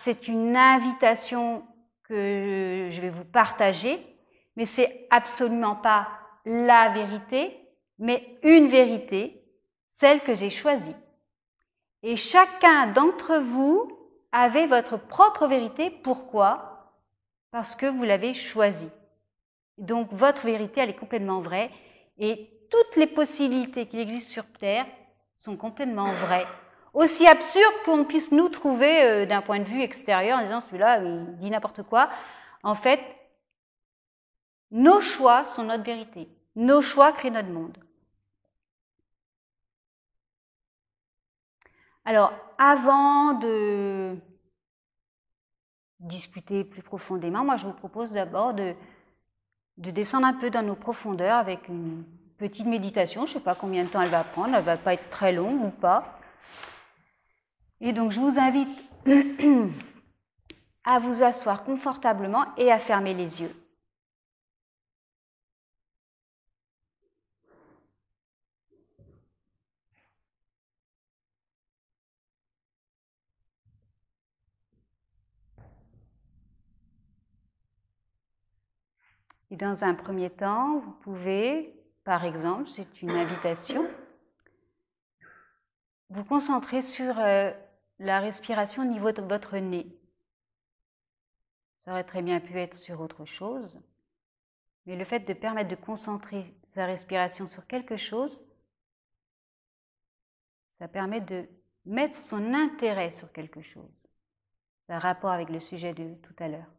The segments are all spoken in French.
c'est une invitation que je vais vous partager, mais c'est absolument pas la vérité, mais une vérité, celle que j'ai choisie. Et chacun d'entre vous avez votre propre vérité. Pourquoi? Parce que vous l'avez choisie. Donc votre vérité, elle est complètement vraie. Et toutes les possibilités qu'il existe sur Terre sont complètement vraies. Aussi absurde qu'on puisse nous trouver d'un point de vue extérieur en disant celui-là, il dit n'importe quoi. En fait, nos choix sont notre vérité. Nos choix créent notre monde. Alors, avant de discuter plus profondément, moi je vous propose d'abord de descendre un peu dans nos profondeurs avec une petite méditation. Je ne sais pas combien de temps elle va prendre, elle ne va pas être très longue ou pas. Et donc je vous invite à vous asseoir confortablement et à fermer les yeux. Et dans un premier temps, vous pouvez, par exemple, c'est une invitation, vous concentrer sur la respiration au niveau de votre nez. Ça aurait très bien pu être sur autre chose, mais le fait de permettre de concentrer sa respiration sur quelque chose, ça permet de mettre son intérêt sur quelque chose. Ça a un rapport avec le sujet de tout à l'heure.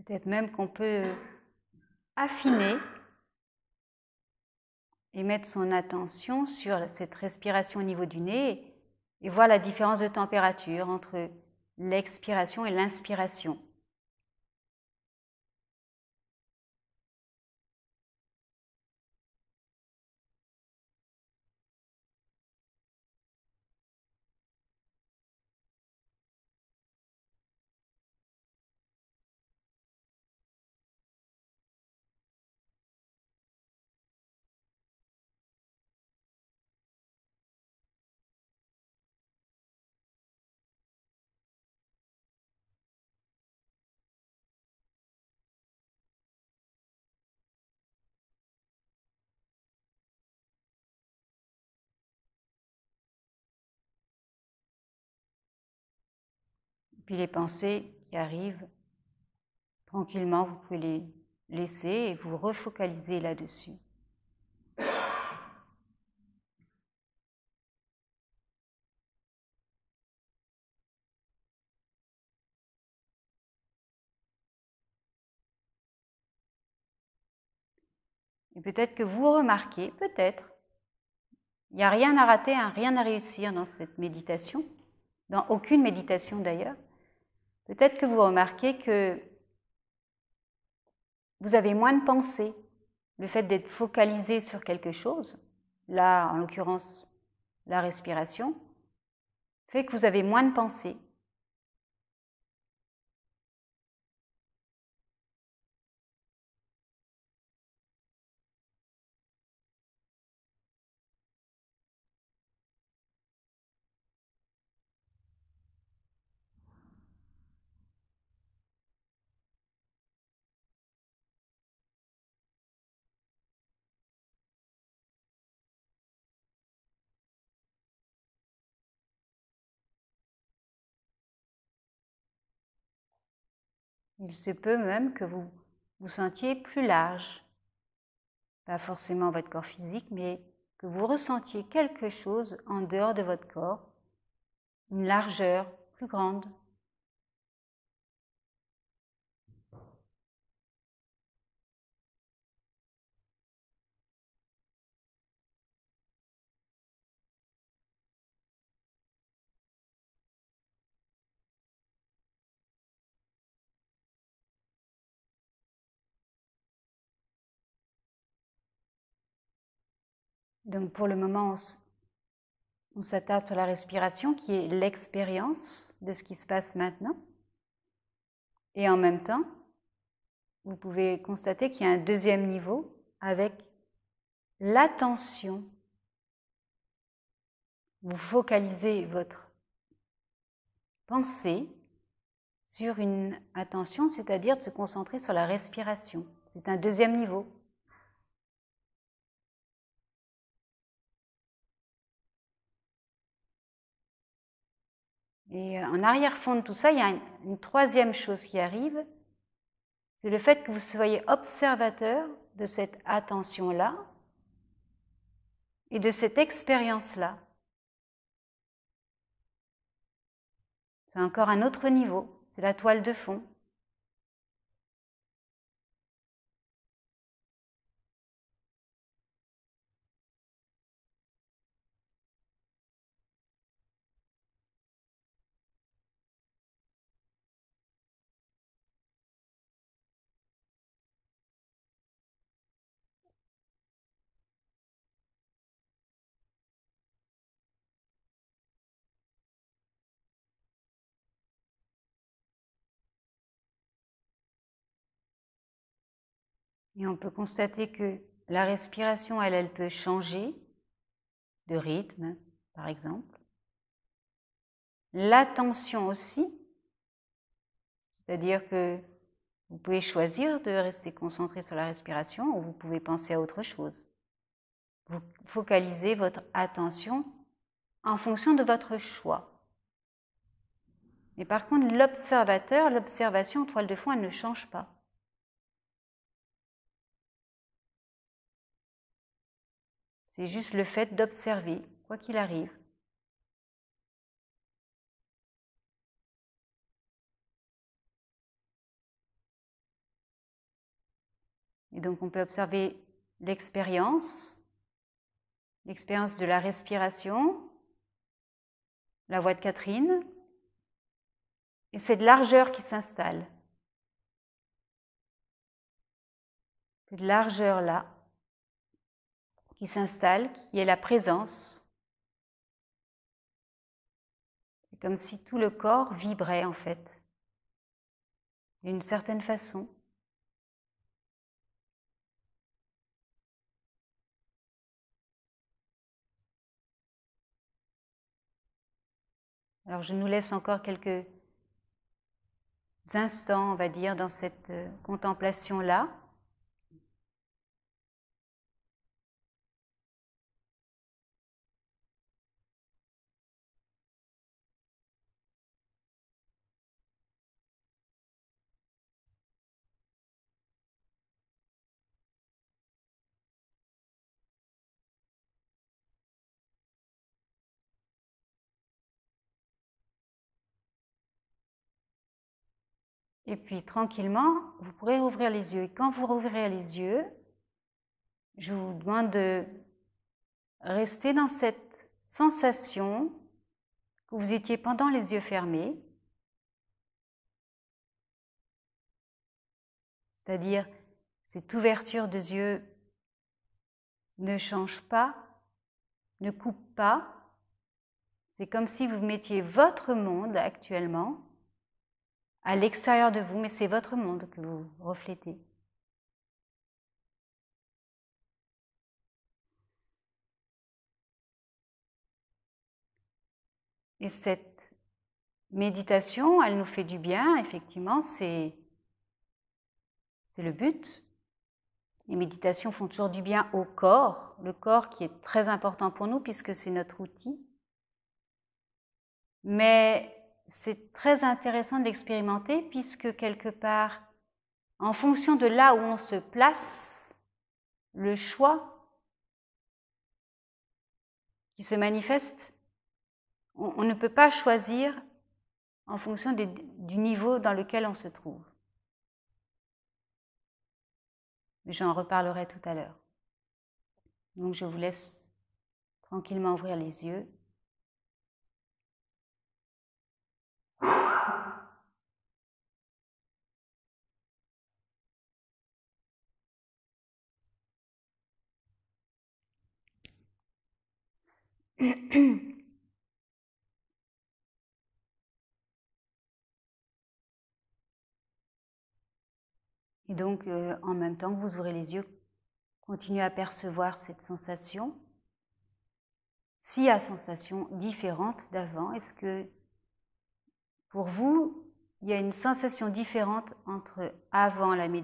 Peut-être même qu'on peut affiner et mettre son attention sur cette respiration au niveau du nez et voir la différence de température entre l'expiration et l'inspiration. Puis les pensées qui arrivent, tranquillement, vous pouvez les laisser et vous refocaliser là-dessus. Et peut-être que vous remarquez, peut-être, il n'y a rien à rater, rien à réussir dans cette méditation, dans aucune méditation d'ailleurs. Peut-être que vous remarquez que vous avez moins de pensées. Le fait d'être focalisé sur quelque chose, là en l'occurrence la respiration, fait que vous avez moins de pensées. Il se peut même que vous vous sentiez plus large, pas forcément votre corps physique, mais que vous ressentiez quelque chose en dehors de votre corps, une largeur plus grande. Donc pour le moment, on s'attarde sur la respiration qui est l'expérience de ce qui se passe maintenant. Et en même temps, vous pouvez constater qu'il y a un deuxième niveau avec l'attention. Vous focalisez votre pensée sur une attention, c'est-à-dire de se concentrer sur la respiration. C'est un deuxième niveau. Et en arrière-fond de tout ça, il y a une troisième chose qui arrive, c'est le fait que vous soyez observateur de cette attention-là et de cette expérience-là. C'est encore un autre niveau, c'est la toile de fond. Et on peut constater que la respiration, elle peut changer de rythme, par exemple. L'attention aussi, c'est-à-dire que vous pouvez choisir de rester concentré sur la respiration ou vous pouvez penser à autre chose. Vous focalisez votre attention en fonction de votre choix. Mais par contre, l'observateur, l'observation en toile de fond, elle ne change pas. C'est juste le fait d'observer, quoi qu'il arrive. Et donc on peut observer l'expérience de la respiration, la voix de Catherine, et cette largeur qui s'installe. Cette largeur-là qui s'installe, qui est la présence. C'est comme si tout le corps vibrait en fait, d'une certaine façon. Alors je nous laisse encore quelques instants, on va dire, dans cette contemplation-là. Et puis tranquillement, vous pourrez ouvrir les yeux. Et quand vous rouvrirez les yeux, je vous demande de rester dans cette sensation que vous étiez pendant les yeux fermés. C'est-à-dire, cette ouverture des yeux ne change pas, ne coupe pas. C'est comme si vous mettiez votre monde actuellement à l'extérieur de vous, mais c'est votre monde que vous reflétez. Et cette méditation, elle nous fait du bien, effectivement, c'est le but. Les méditations font toujours du bien au corps, le corps qui est très important pour nous puisque c'est notre outil. Mais c'est très intéressant de l'expérimenter puisque quelque part, en fonction de là où on se place, le choix qui se manifeste, on ne peut pas choisir en fonction du niveau dans lequel on se trouve. Mais j'en reparlerai tout à l'heure. Donc je vous laisse tranquillement ouvrir les yeux. Et donc, en même temps que vous ouvrez les yeux, continuez à percevoir cette sensation. S'il y a sensation différente d'avant, est-ce que pour vous, il y a une sensation différente entre avant la méditation